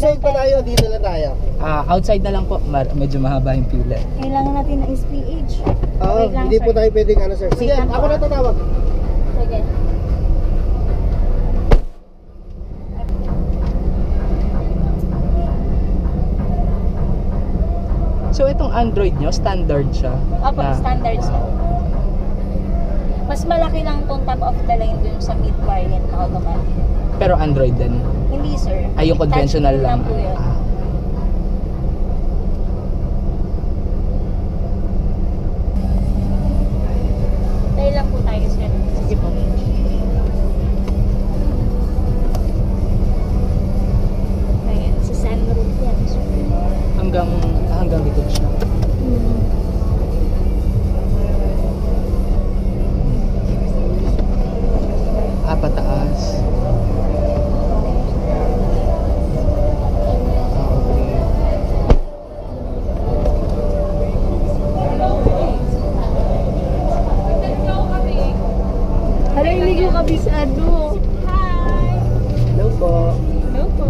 Outside pa tayo, dito na tayo. Outside na lang po. Medyo mahaba yung pila. Kailangan natin ng SPH. Oo, Wait lang, hindi sir. po tayo pwedeng ano sir. Sige, Wait lang ako po, na tatawag. Sige. So itong Android nyo, standard siya? Opo, standard siya. Mas malaki lang itong top of the line dun sa mid variant na automatic. Pero Android din? Hindi sir. Ay, yung conventional Touchscreen lang. po yun. Tayo lang po tayo sir. Sige po. Ayan, sa sunroof yan sir. Hanggang likod siya. Pataas. Hala, hindi ko kabisado. Hi! Hello po. Hello po.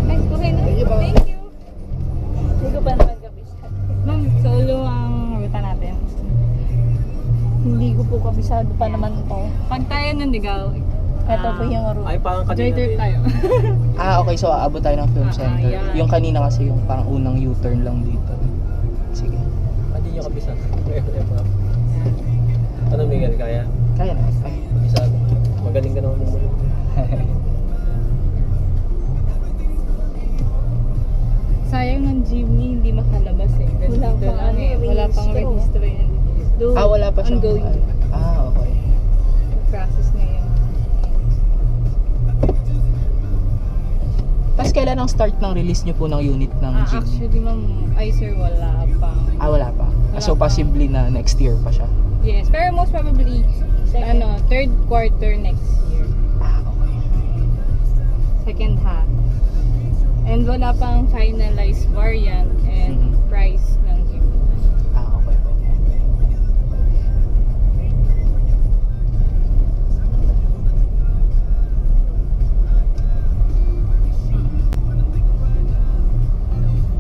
Ay, okay na? Thank you po. Thank you. Hindi ko pa naman kabisado. Ma'am, solo ang ruta natin. Hindi ko po kabisado pa naman to. Pag tayo nandigaw, Ito po yung ruta. Ay, parang joy trip tayo. Okay, so aabot tayo ng film center. yan. Yung kanina kasi yung parang unang U-turn lang dito. Sige. Hindi nyo kabisa. Ano Miguel, kaya? Kaya na. Ay. Kabisa. Magaling ka naman mo. Sayang ng jeepney, hindi makalabas eh. Kasi Wala dito pang lang eh. Wala pang rehistro. registro yan. Though, Wala pa siyang... ongoing Okay. process na yan. Tapos kailan ang start ng release nyo po ng unit ng Jeep? Actually ma'am, ay sir, wala pang. Wala pa. So Wala pa. possibly na next year pa siya. Yes, pero most probably, third quarter next year. Okay. Second half. And wala pang finalized variant and price ng Jeep. Okay po.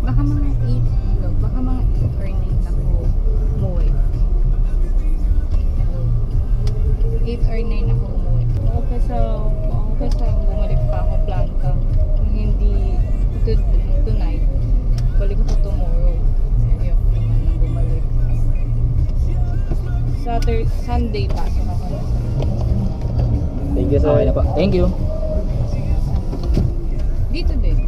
Baka mga 8, baka mga 8 or 9 ako umuwi. 8 or 9 ako umuwi. Okay sa bumalik pa ako, plan ka. Kung hindi tonight, balik ako tomorrow. Ayoko naman nang bumalik. Sunday pasok ako na. Thank you, sir. Okay na po. Thank you. Dito din.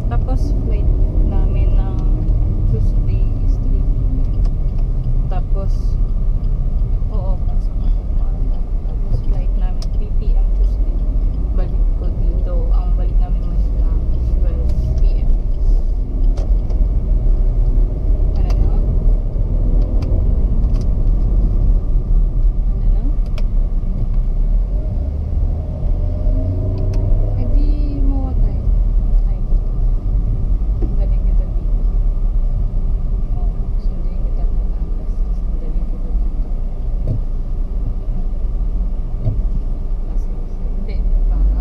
Tapos flight namin ng Tuesday is 3. Tapos pasok ako maaga. Tapos flight namin 3 PM Tuesday. Balik ko dito. Ang balik namin Manila 12 PM. Ano na? Edi mawa tayo. Ang galing kita dito. Sundin kita ng Angas. Ang galing kita dito. Hindi.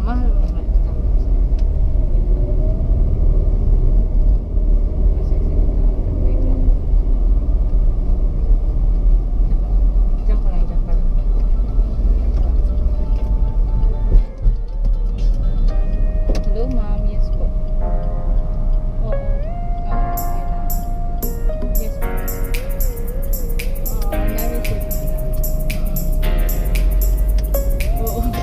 Mahal mo naman ito. Wait lang. Diyan ka lang. Hello, ma'am. Yes po. Oo. Okay lang. Yes po. Na-receive ko na. Oo. Tama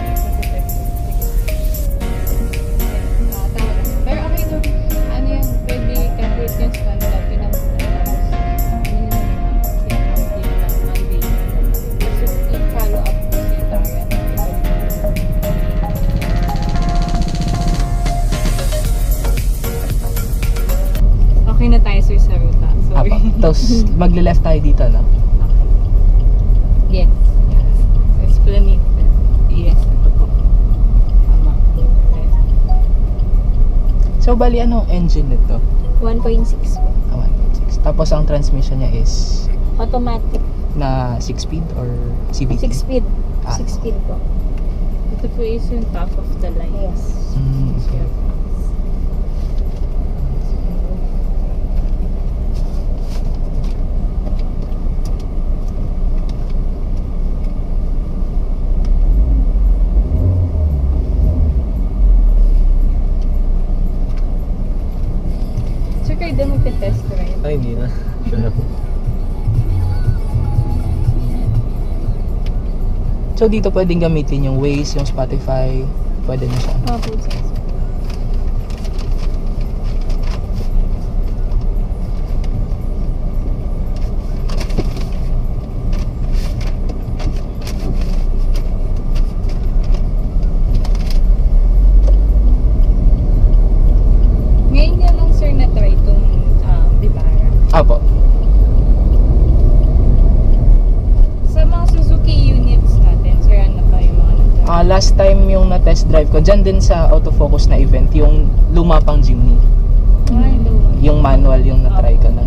lang. Pero okay to. Ano yan? Pwede kahit yung scan lang pinag-muna. Monday. Kasi i-follow up ko si Tara. Okay na tayo sir sa ruta. Sorry. Tapos magle-left tayo dito, no? Yes. Esplanade. Yes, ito po. Tama. So bali anong engine nito? 1.6 po. 1.6. Tapos ang transmission niya is Automatic. na 6-speed or CVT? 6 speed. Ah. 6 speed po. Ito po is yung top of the line. Yes. Okay. Sir, kayo din magte-test drive. Ay, hindi na. Sure. So dito pwedeng gamitin yung Waze, yung Spotify, pwede na siya. Opo, sir. Ngayon niya lang, sir, na-try itong Vitara. Apo. Sa mga Suzuki units natin, sir, ano pa yung mga na-try? Last time yung na-test drive ko, dyan din sa Autofocus na event, yung luma pang Jimny. Ay, low. Yung manual yung na-try ko na.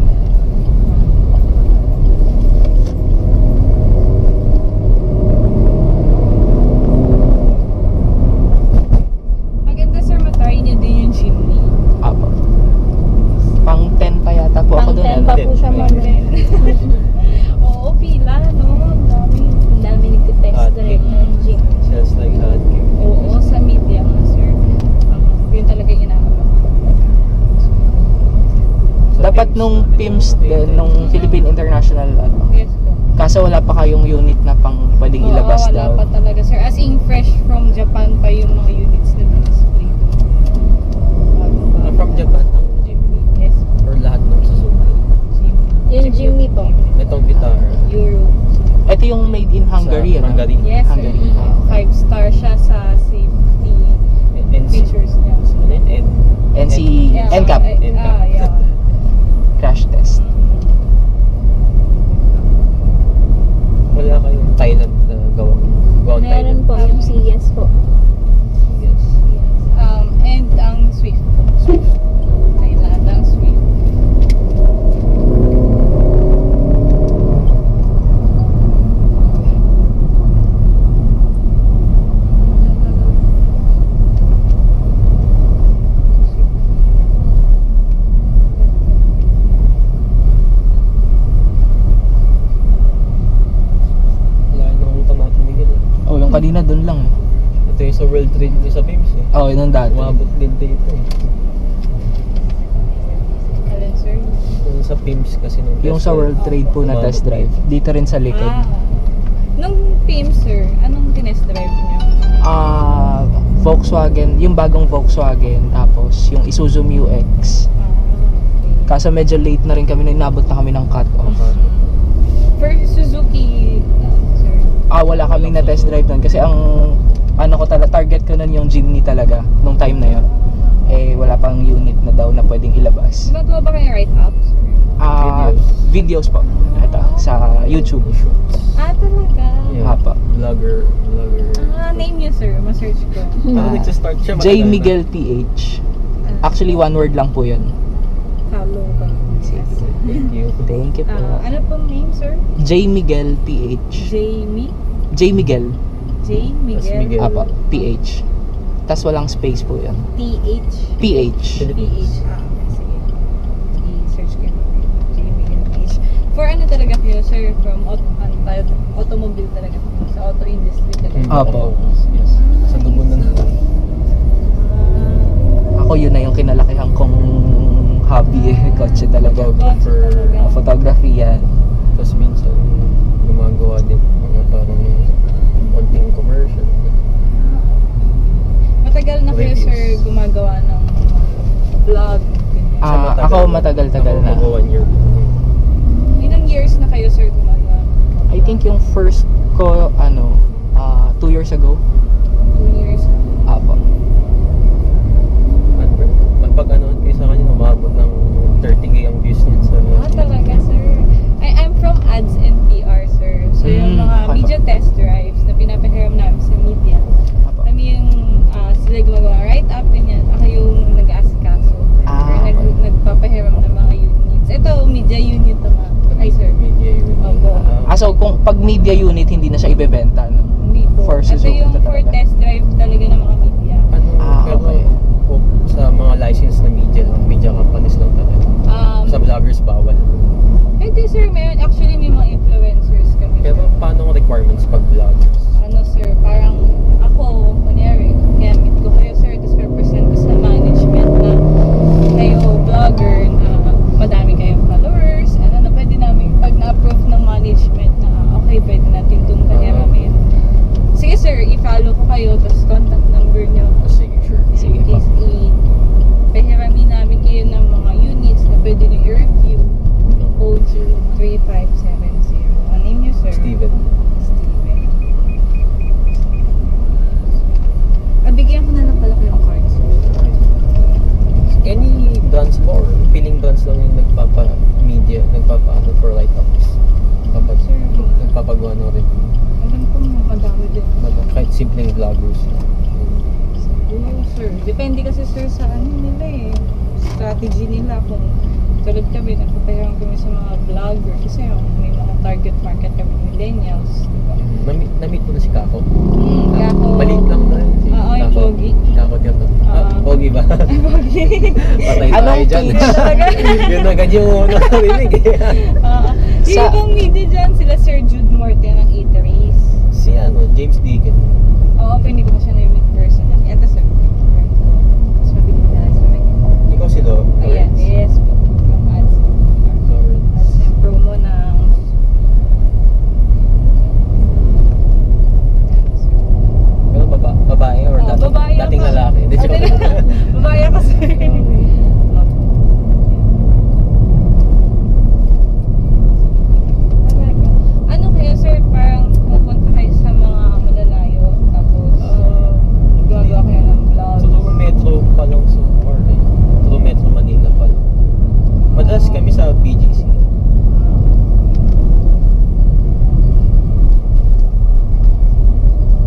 Maganda, sir, matry niyo din yung Jimny. Apo. Pang 10 pa yata po ako Pang doon. 10 pa po siya, ma'am. Oo, pila, no? Ang dami. Ang dami nagtitest drive ng gym. Sales like hotcake. Oo, sa media nga, sir. Yun talaga yung inaabang. Dapat nung PIMS din, nung Philippine International, Yes po. kaso wala pa kayong unit na pang pwedeng ilabas Oo, daw. wala pa talaga, sir. As in, fresh from Japan pa yung mga units na display doon. From Japan ang Jimny. Yes. Or lahat ng Suzuki. Yung Jimny po. Itong Vitara. Euro. Ito yung made in Hungary, Sa ano? Hungary. Yes, sir. Hungary. 5-star siya sa safety NC. features niya. Ano yun? NC, NCAP, Yeah. crash test. Wala kayong Thailand na gawang Meron Thailand. po yung CS po. Yes. And ang Swift. Ay, lahat ang Swift. Wala yung utang natin Miguel. Oh, yung kanina dun lang eh. Ito yung sa World Trade nyo sa PIMS eh. Oh, yun ang dati. Umabot din dito eh. Alin, sir? Yung sa PIMS kasi nung Yung test sa drive, World Trade po na umabot test drive. din. Dito rin sa likod. Nung PIM, sir, anong tinest drive niyo? Volkswagen, yung bagong Volkswagen, tapos yung Isuzu MU-X. Kaso medyo late na rin kami, na inabot na kami ng cut-off. For Suzuki, sir. Wala kaming na test drive nun kasi ang target ko nun yung Jimny talaga nung time na yun. Eh wala pang unit na daw na pwedeng ilabas. Gumagawa ba kayo write-ups? Videos po. Ito, sa YouTube. Talaga? Yeah. Hapa. Vlogger. Name niyo, sir. Ma-search ko. Nagsa-start siya. Jmiguelph PH. Actually one word lang po yun. Follow ba? Thank you. Thank you po. Ano pong name, sir? Jmiguelph PH. Jamie? Jmiguel. J. Miguel. Miguel. Apa, PH. Tas walang space po yun. TH. PH. PH. Sige. I-search ko. J. Miguel PH. For ano talaga kayo, sir? From automobile talaga kayo? Sa auto industry talaga? Apo. Yes. Sa dugo na Ako yun na yung kinalakihan kong hobby eh. Kotse talaga. Photography yan. Tapos minsan gumagawa din mga parang konting commercial. Matagal na kayo, Reviews. sir, gumagawa ng vlog? ganyan? Ako matagal-tagal na. Ako 1 year. Ilang years na kayo, sir, gumagawa? I think yung first ko, 2 years ago. 2 years na. Apo. At pag ano kayo sa kanya, umabot ng 30k ang views niya sa Talaga, sir. I'm from ads and PR, sir. So, yung mga ano? media test drives na pinapahiram namin sa media, Apo. kami yung sila gumagawa write-up, ganyan. Ako yung nag-aasikaso. Or okay. nagpapahiram ng mga units. Ito, media unit naman. Ay, sir. Media unit. Opo. So kung pag media unit, hindi na siya ibebenta, no? Hindi po. For Ito Suzuki yung na for talaga. test drive talaga ng mga media. Ano, pero Okay. sa mga license na media lang, media companies lang talaga. Sa vloggers bawal. Pwede sir, actually may mga influencers kami. Pero paano ang requirements pag vloggers? Ano sir, parang ako, kunyari, gamit ko kayo sir, tapos represent ko sa management na kayo vlogger na madami kayong followers, ano na, pwede namin, pag na-approve ng management na okay, pwede natin itong cameraman. Sige sir, i-follow ko kayo, tapos contact number nyo. Sige, sure. Sige In po. case pahiramin namin kayo ng mga units na pwede nyo i-review. Code 3570. Ano name nyo sir? Steven. Steven. Bigyan ko na lang pala kayong cards. Any brands ba or piling brands lang yung nagpapa-media, nagpapa-ano for write-ups? Kapag Sir, nagpapagawa ng review. alam ko madami din. Kahit simpleng vloggers. Oo, sir. Depende kasi sir sa ano nila eh. Strategy nila kung tulad kami, nagpapayaran kami sa mga vlogger kasi may mga target market kami millennials. Diba? Na-meet mo na si Kako? Kako. Maliit lang na yun. Si Oo, yung Kako. Pogi. Kako dyan. Pogi ba? Ay, Pogi. Patay tayo Anong dyan. page talaga? Yun agad yung narinig eh. Yung Sa- ibang media dyan, sila Sir Jude Morten ng Eateries. Si James Deacon. Oo, pero hindi ko pa siya na-meet personal. Ito sir. Mas mabilis na sa mga. Ikaw si Lo. Ayan, yes po. From ads. Ads yung promo ng... Pero babae or Oh, babae dating ako. lalaki? Hindi, Oh, joke. babae ako sir. Talaga. Ano kaya sir, parang pupunta kayo sa mga malalayo, tapos gagawa kayo ng vlog. So, through Metro pa lang so far eh. Through Metro Manila pa lang. Madalas kami sa BGC.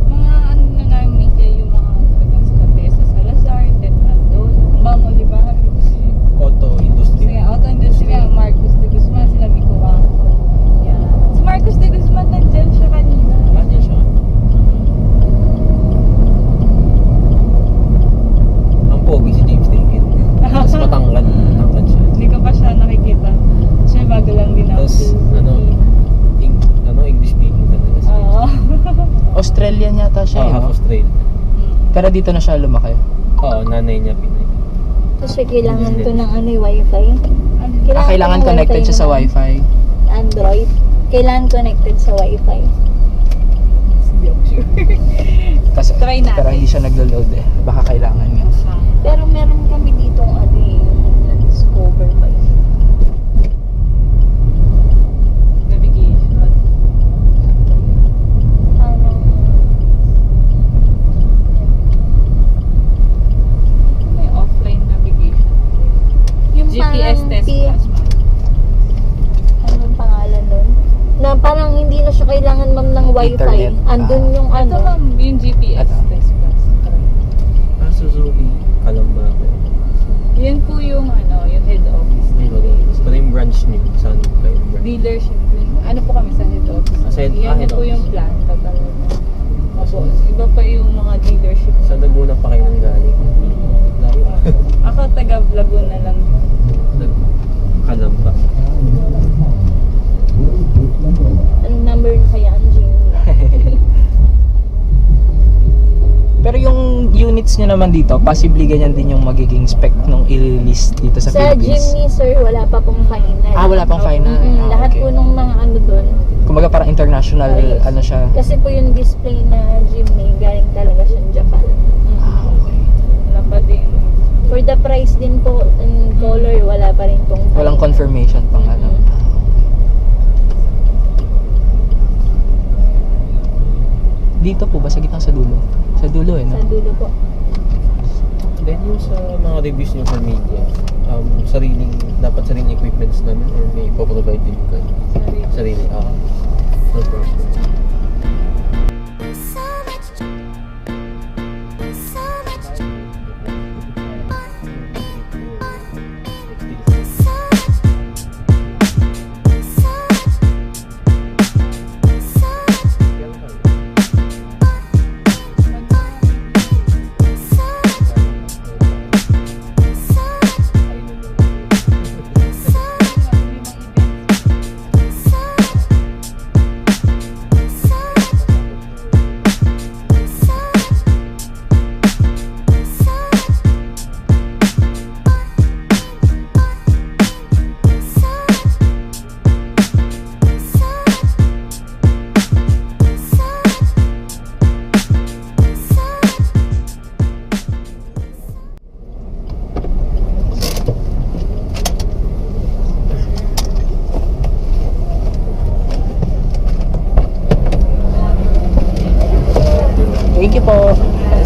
Mga ano na namin kayo, yung mga tagang sa Cabeza, Salazar, Ted Andon, Bang Olivares. Si auto industry. Sige, auto industry, Marcos de Guzman, sila Miko Wangko. Yan. Si Marcos de Guzman nandyan siya kanina. Ano siya? Ang pogi si James Deacon. Mas matangkad. Matangkad siya. Hindi ko pa siya nakikita. Siya bago lang din ako. Tapos, English speaking talaga si James. Oo. Australian yata siya, eh, Half no? Australian. Pero dito na siya lumaki. Oo, nanay niya Pinay. Kasi kailangan ko ng ano, wifi. Kailangan ko ng connected siya sa naman. wifi. Android. Kailangan connected sa wifi. Hindi ako sure. Kasi, Try natin. pero hindi siya naglo-load eh. Baka kailangan nga. Pero meron kami ditong ano eh, yung discover pa yun. Navigation. Parang, May offline navigation. yung GPS parang test plus. anong pangalan nun? Na parang hindi na siya kailangan ma'am ng wifi. Internet. Andun yung Ito ano. ma'am, yung GPS Ito. test plus. Suzuki. Alam ba ako? Yan po yung ano, yung head office. Pero yung branch niyo, saan kayo yung branch? Dealership. Ano po kami sa head office? Sa head Yan po office. yung planta talaga. Opo, iba pa yung mga dealership. Sa Laguna pa kayo nang galing. Layo. Ako taga Laguna lang. Kalamba. Anong number na kaya ang Jimmy? Pero yung units nyo naman dito, possibly ganyan din yung magiging spec nung i-release dito sa Sa Philippines. Jimmy sir, wala pa pong final. Wala pang final. Lahat Okay. po nung mga ano dun. Kumbaga parang international, Yes. ano siya. Kasi po yung display na Jimny, galing talaga siya Japan. Okay. Wala pa din. For the price din po, and color, wala pa rin pong Walang final. confirmation pang ano. Dito po ba? Sa gitna sa dulo? Sa dulo eh, no? Sa dulo po. Then yung sa mga reviews niyo for media, dapat sariling equipments namin or may ipoprovide din kayo? Sarili. No problem.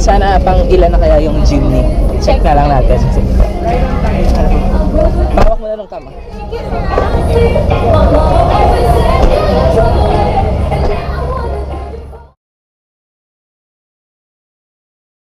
Sana pang ilan na kaya yung Jimny. Check na lang natin. Bawak mo na nung kama.